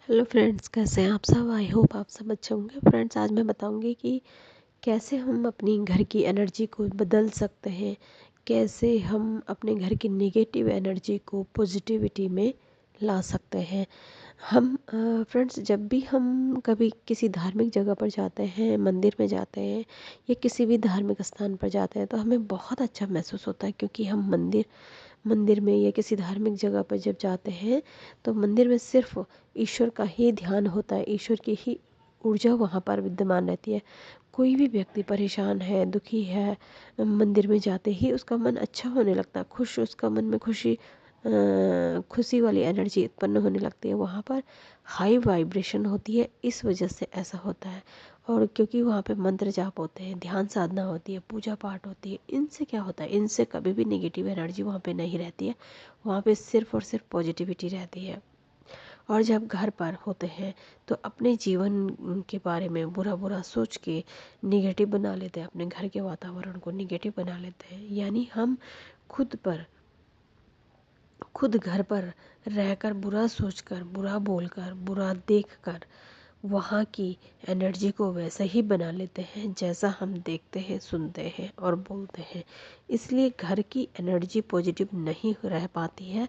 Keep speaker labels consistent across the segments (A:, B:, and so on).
A: Hello friends, कैसे हैं आप सब। आई होप आप सब अच्छे होंगे। फ्रेंड्स, आज मैं बताऊंगी कि कैसे हम अपनी घर की एनर्जी को बदल सकते हैं, कैसे हम अपने घर की नेगेटिव एनर्जी को पॉजिटिविटी में ला सकते हैं। हम फ्रेंड्स, जब भी हम कभी किसी धार्मिक जगह पर जाते हैं, मंदिर में जाते हैं या किसी भी धार्मिक स्थान पर जाते हैं, तो हमें बहुत अच्छा महसूस होता है, क्योंकि हम मंदिर में या किसी धार्मिक जगह पर जब जाते हैं तो मंदिर में सिर्फ ईश्वर का ही ध्यान होता है, ईश्वर की ही ऊर्जा वहाँ पर विद्यमान रहती है। कोई भी व्यक्ति परेशान है, दुखी है, मंदिर में जाते ही उसका मन अच्छा होने लगता है, उसका मन में खुशी वाली एनर्जी उत्पन्न होने लगती है। वहाँ पर हाई वाइब्रेशन होती है, इस वजह से ऐसा होता है। और क्योंकि वहाँ पे मंत्र जाप होते हैं, ध्यान साधना होती है, पूजा पाठ होती है, इनसे क्या होता है, इनसे कभी भी नेगेटिव एनर्जी वहाँ पे नहीं रहती है। वहाँ पे सिर्फ और सिर्फ पॉजिटिविटी रहती है। और जब घर पर होते हैं तो अपने जीवन के बारे में बुरा बुरा सोच के निगेटिव बना लेते हैं, अपने घर के वातावरण को निगेटिव बना लेते हैं। यानी हम खुद घर पर रहकर बुरा सोचकर, बुरा बोलकर, बुरा देखकर वहाँ की एनर्जी को वैसे ही बना लेते हैं जैसा हम देखते हैं, सुनते हैं और बोलते हैं। इसलिए घर की एनर्जी पॉजिटिव नहीं रह पाती है।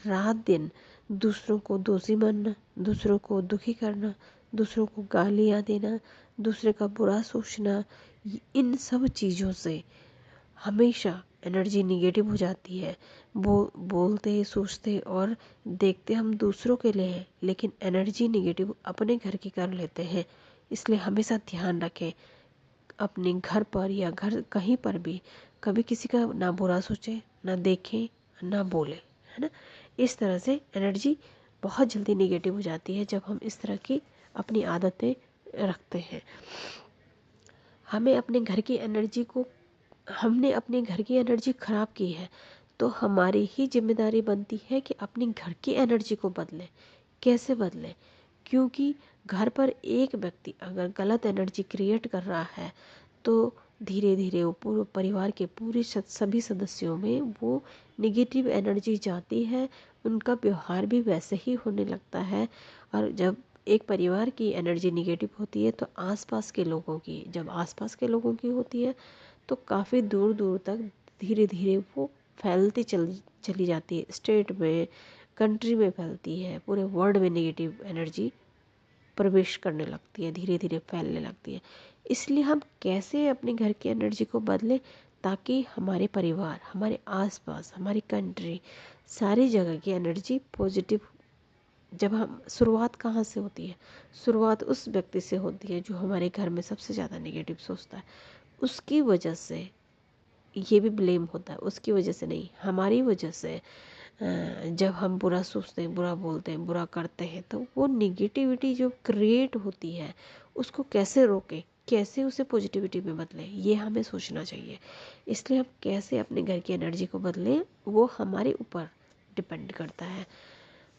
A: रात दिन दूसरों को दोषी मानना, दूसरों को दुखी करना, दूसरों को गालियाँ देना, दूसरे का बुरा सोचना, इन सब चीज़ों से हमेशा एनर्जी निगेटिव हो जाती है। बोलते, सोचते और देखते हम दूसरों के लिए हैं, लेकिन एनर्जी निगेटिव अपने घर की कर लेते हैं। इसलिए हमेशा ध्यान रखें, अपने घर पर या घर कहीं पर भी कभी किसी का ना बुरा सोचें, ना देखें, ना बोलें, है ना। इस तरह से एनर्जी बहुत जल्दी निगेटिव हो जाती है जब हम इस तरह की अपनी आदतें रखते हैं। हमें अपने घर की एनर्जी को हमने अपने घर की एनर्जी ख़राब की है, तो हमारी ही जिम्मेदारी बनती है कि अपनी घर की एनर्जी को बदलें। कैसे बदलें? क्योंकि घर पर एक व्यक्ति अगर गलत एनर्जी क्रिएट कर रहा है तो धीरे धीरे वो पूरे परिवार के सभी सदस्यों में वो निगेटिव एनर्जी जाती है, उनका व्यवहार भी वैसे ही होने लगता है। और जब एक परिवार की एनर्जी निगेटिव होती है तो आसपास के लोगों की होती है तो काफ़ी दूर दूर तक धीरे धीरे वो फैलती चली जाती है। स्टेट में, कंट्री में फैलती है, पूरे वर्ल्ड में नेगेटिव एनर्जी प्रवेश करने लगती है, धीरे धीरे फैलने लगती है। इसलिए हम कैसे अपने घर की एनर्जी को बदलें, ताकि हमारे परिवार, हमारे आसपास, हमारी कंट्री, सारी जगह की एनर्जी पॉजिटिव। जब हम शुरुआत कहाँ से होती है? शुरुआत उस व्यक्ति से होती है जो हमारे घर में सबसे ज़्यादा नेगेटिव सोचता है। उसकी वजह से ये भी ब्लेम होता है, उसकी वजह से नहीं, हमारी वजह से। जब हम बुरा सोचते हैं, बुरा बोलते हैं, बुरा करते हैं, तो वो निगेटिविटी जो क्रिएट होती है उसको कैसे रोकें, कैसे उसे पॉजिटिविटी में बदलें, ये हमें सोचना चाहिए। इसलिए हम कैसे अपने घर की एनर्जी को बदलें वो हमारे ऊपर डिपेंड करता है।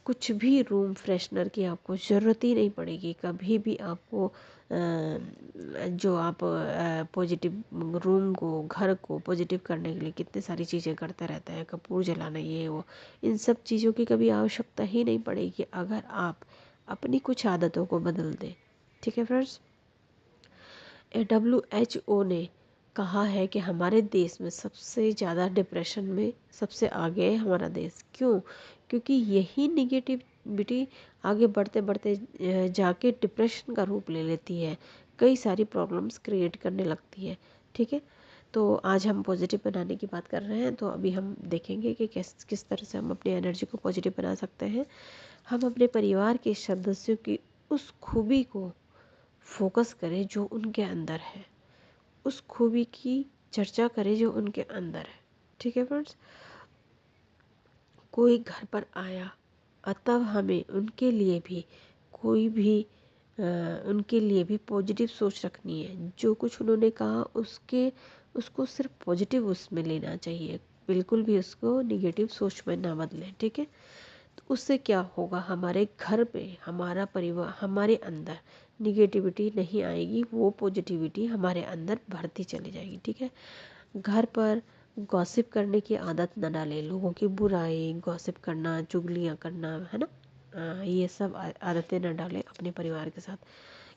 A: कुछ भी रूम फ्रेशनर की आपको ज़रूरत ही नहीं पड़ेगी कभी भी। आपको जो आप पॉजिटिव रूम को, घर को पॉजिटिव करने के लिए कितनी सारी चीज़ें करते रहते हैं, कपूर जलाना, ये वो, इन सब चीज़ों की कभी आवश्यकता ही नहीं पड़ेगी अगर आप अपनी कुछ आदतों को बदल दें। ठीक है फ्रेंड्स, WHO ने कहा है कि हमारे देश में सबसे ज़्यादा डिप्रेशन में सबसे आगे है हमारा देश। क्यों? क्योंकि यही निगेटिविटी आगे बढ़ते बढ़ते जाके डिप्रेशन का रूप ले लेती है, कई सारी प्रॉब्लम्स क्रिएट करने लगती है। ठीक है, तो आज हम पॉजिटिव बनाने की बात कर रहे हैं, तो अभी हम देखेंगे कि किस तरह से हम अपनी एनर्जी को पॉजिटिव बना सकते हैं। हम अपने परिवार के सदस्यों की उस खूबी को फोकस करें जो उनके अंदर है, उस खूबी की चर्चा करें जो उनके अंदर है। ठीक है फ्रेंड्स, कोई घर पर आया तब हमें उनके लिए भी कोई भी उनके लिए भी पॉजिटिव सोच रखनी है। जो कुछ उन्होंने कहा उसको सिर्फ पॉजिटिव उसमें लेना चाहिए, बिल्कुल भी उसको निगेटिव सोच में ना बदलें। ठीक है, तो उससे क्या होगा, हमारे घर पे, हमारा परिवार, हमारे अंदर निगेटिविटी नहीं आएगी, वो पॉजिटिविटी हमारे अंदर बढ़ती चली जाएगी। ठीक है, घर पर गॉसिप करने की आदत न डालें, लोगों की बुराई, गॉसिप करना, चुगलियाँ करना, है ना, ये सब आदतें न डालें अपने परिवार के साथ।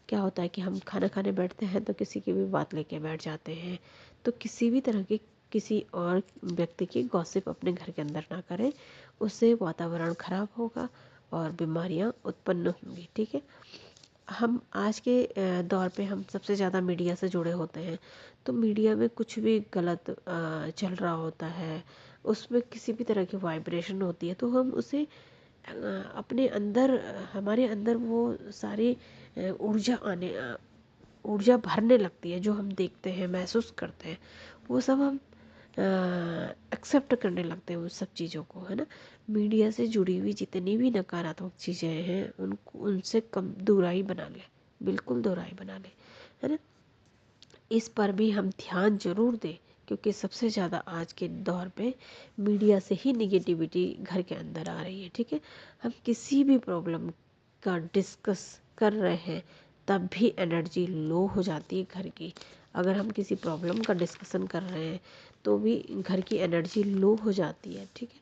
A: क्या होता है कि हम खाना खाने बैठते हैं तो किसी की भी बात लेके बैठ जाते हैं, तो किसी भी तरह की किसी और व्यक्ति की गॉसिप अपने घर के अंदर ना करें, उससे वातावरण खराब होगा और बीमारियां उत्पन्न होंगी। ठीक है। हम आज के दौर पे हम सबसे ज़्यादा मीडिया से जुड़े होते हैं, तो मीडिया में कुछ भी गलत चल रहा होता है, उसमें किसी भी तरह की वाइब्रेशन होती है, तो हम उसे अपने अंदर हमारे अंदर वो सारी ऊर्जा भरने लगती है। जो हम देखते हैं, महसूस करते हैं, वो सब हम एक्सेप्ट करने लगते हैं उन सब चीज़ों को, है ना। मीडिया से जुड़ी हुई जितनी भी नकारात्मक चीज़ें हैं उनको उनसे कम दूराई बना ले, बिल्कुल दूराई बना ले, है ना। इस पर भी हम ध्यान जरूर दें, क्योंकि सबसे ज़्यादा आज के दौर पे मीडिया से ही निगेटिविटी घर के अंदर आ रही है। ठीक है। हम किसी भी प्रॉब्लम का डिस्कस कर रहे हैं तब भी एनर्जी लो हो जाती है घर की। अगर हम किसी प्रॉब्लम का डिस्कशन कर रहे हैं तो भी घर की एनर्जी लो हो जाती है। ठीक है।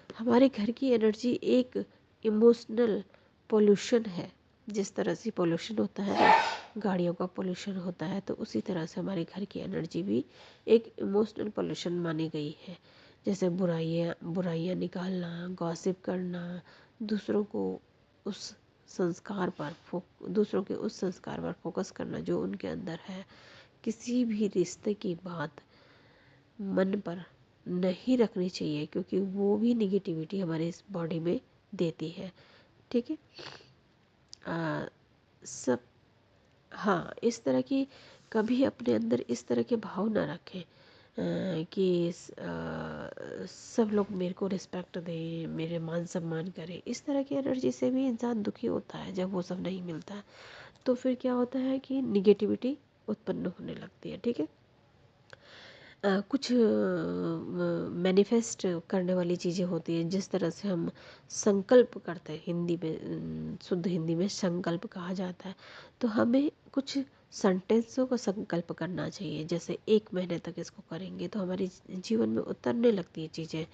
A: हमारे घर की एनर्जी एक इमोशनल पोल्यूशन है। जिस तरह से पोल्यूशन होता है ना, गाड़ियों का पोल्यूशन होता है, तो उसी तरह से हमारे घर की एनर्जी भी एक इमोशनल पोल्यूशन मानी गई है। जैसे बुराइयाँ निकालना, गॉसिप करना, दूसरों को उस दूसरों के उस संस्कार पर फोकस करना जो उनके अंदर है। किसी भी रिश्ते की बात मन पर नहीं रखनी चाहिए, क्योंकि वो भी निगेटिविटी हमारे इस बॉडी में देती है। ठीक है। सब हाँ, इस तरह की कभी अपने अंदर इस तरह के भाव ना रखें कि सब लोग मेरे को रिस्पेक्ट दें, मेरे मान सम्मान करें। इस तरह की एनर्जी से भी इंसान दुखी होता है जब वो सब नहीं मिलता है, तो फिर क्या होता है कि निगेटिविटी उत्पन्न होने लगती है। ठीक है। कुछ मैनिफेस्ट करने वाली चीज़ें होती हैं। जिस तरह से हम संकल्प करते हैं, हिंदी में शुद्ध हिंदी में संकल्प कहा जाता है, तो हमें कुछ सेंटेंसों का संकल्प करना चाहिए। जैसे 1 महीने तक इसको करेंगे तो हमारे जीवन में उतरने लगती है चीज़ें,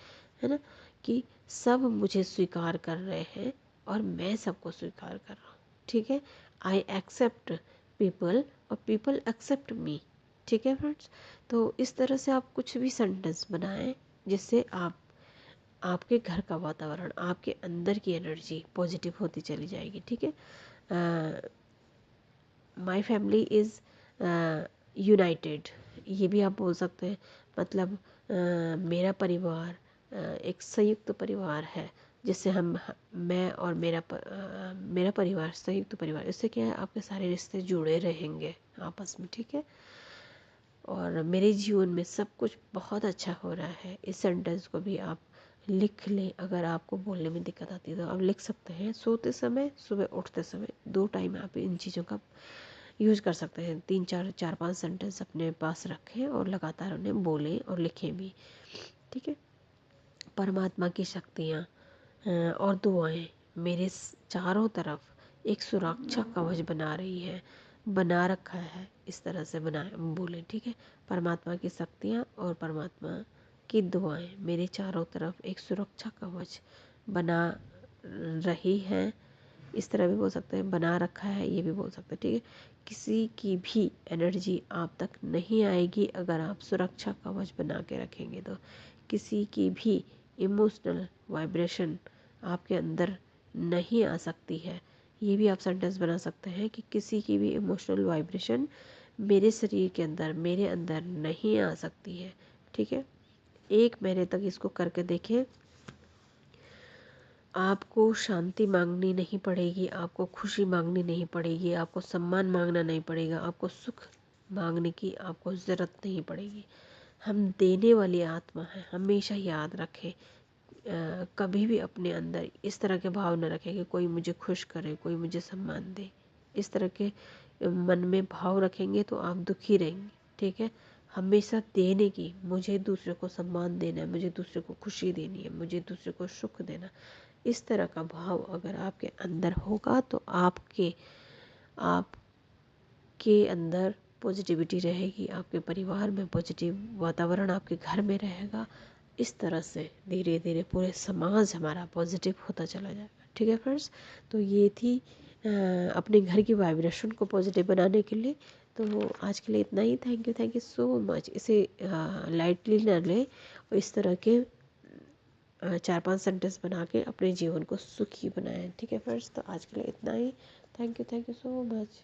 A: है ना। कि सब मुझे स्वीकार कर रहे हैं और मैं सबको स्वीकार कर रहा हूँ। ठीक है। आई एक्सेप्ट पीपल और पीपल एक्सेप्ट मी। ठीक है फ्रेंड्स। तो इस तरह से आप कुछ भी सेंटेंस बनाएं जिससे आपके घर का वातावरण, आपके अंदर की एनर्जी पॉजिटिव होती चली जाएगी। ठीक है। माई फैमिली इज़ यूनाइटेड, ये भी आप बोल सकते हैं। मतलब मेरा परिवार एक संयुक्त परिवार है, जिससे मैं और मेरा परिवार संयुक्त परिवार, इससे क्या है, आपके सारे रिश्ते जुड़े रहेंगे आपस में। ठीक है। और मेरे जीवन में सब कुछ बहुत अच्छा हो रहा है। इस सेंटेंस को भी आप लिख लें। अगर आपको बोलने में दिक्कत आती है तो आप लिख सकते हैं। सोते समय, सुबह उठते समय, 2 टाइम आप इन चीज़ों का यूज़ कर सकते हैं। 3 4 5 सेंटेंस अपने पास रखें और लगातार उन्हें बोलें और लिखें भी। ठीक है। परमात्मा की शक्तियाँ और दुआएं मेरे चारों तरफ एक सुरक्षा कवच बना रही है, बना रखा है। इस तरह से बना बोले। ठीक है। परमात्मा की शक्तियाँ और परमात्मा की दुआएं मेरे चारों तरफ एक सुरक्षा कवच बना रही है। इस तरह भी बोल सकते हैं, बना रखा है, ये भी बोल सकते हैं। ठीक है। किसी की भी एनर्जी आप तक नहीं आएगी अगर आप सुरक्षा कवच बना के रखेंगे तो। किसी की भी इमोशनल वाइब्रेशन आपके अंदर नहीं आ सकती है। ये भी आप सेंटेंस बना सकते हैं कि किसी की भी इमोशनल वाइब्रेशन मेरे शरीर के अंदर, मेरे अंदर नहीं आ सकती है। ठीक है। 1 महीने तक इसको करके देखें। आपको शांति मांगनी नहीं पड़ेगी, आपको खुशी मांगनी नहीं पड़ेगी, आपको सम्मान मांगना नहीं पड़ेगा, आपको सुख मांगने की आपको ज़रूरत नहीं पड़ेगी। हम देने वाली आत्मा है, हमेशा याद रखें। कभी भी अपने अंदर इस तरह के भाव न रखें कि कोई मुझे खुश करे, कोई मुझे सम्मान दे। इस तरह के मन में भाव रखेंगे तो आप दुखी रहेंगे। ठीक है। हमेशा देने की, मुझे दूसरे को सम्मान देना है, मुझे दूसरे को खुशी देनी है, मुझे दूसरे को सुख देना, इस तरह का भाव अगर आपके अंदर होगा तो आपके अंदर पॉजिटिविटी रहेगी, आपके परिवार में पॉजिटिव वातावरण आपके घर में रहेगा। इस तरह से धीरे धीरे पूरे समाज हमारा पॉजिटिव होता चला जाएगा। ठीक है फ्रेंड्स, तो ये थी अपने घर की वाइब्रेशन को पॉजिटिव बनाने के लिए। तो आज के लिए इतना ही। Thank you so much. इसे लाइटली ना लें और इस तरह के 4-5 सेंटेंस बना के अपने जीवन को सुखी बनाएं। ठीक है फ्रेंड्स, तो आज के लिए इतना ही। Thank you so much.